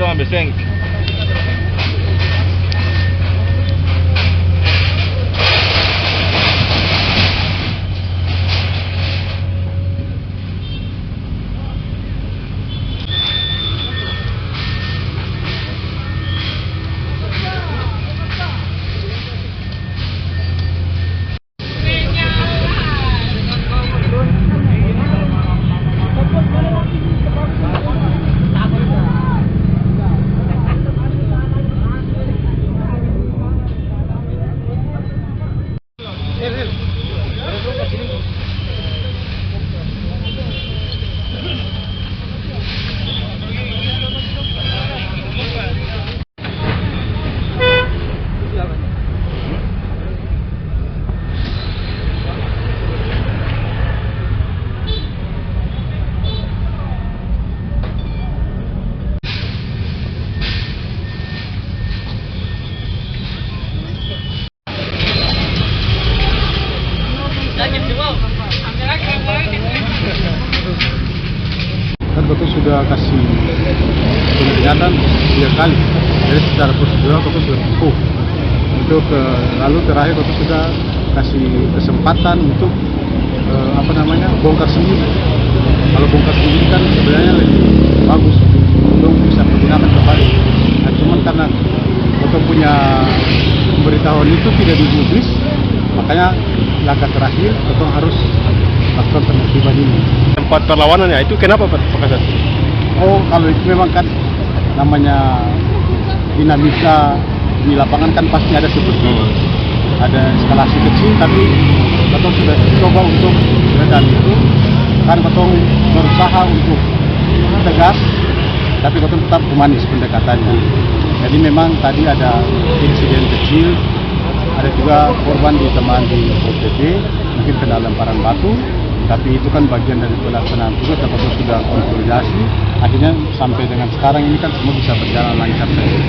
Tolong ambil seng. Kan betul sudah kasih peringatan 3 kali, jadi secara prosedural betul sudah cukup. Untuk lalu terakhir betul sudah kasih kesempatan untuk bongkar sendiri. Kalau bongkar sendiri kan sebenarnya lebih bagus untuk bisa menggunakan kembali. Nah, cuman karena betul punya pemberitahuan itu tidak digubris, makanya langkah terakhir betul harus lakukan penertiban ini. Tempat perlawanan ya, itu kenapa Pak Kasat? Oh, kalau itu memang kan namanya dinamika di lapangan kan pasti ada seperti ada eskalasi kecil, tapi betul sudah coba untuk meredam itu kan betul berusaha untuk tegas, tapi betul tetap humanis pendekatannya. Jadi memang tadi ada insiden kecil, ada juga korban diteman di OTP, mungkin kena lemparan batu, tapi itu kan bagian dari pelaksanaan tugas dan betul sudah konsolidasi. Akhirnya sampai dengan sekarang ini kan semua bisa berjalan lancar saja.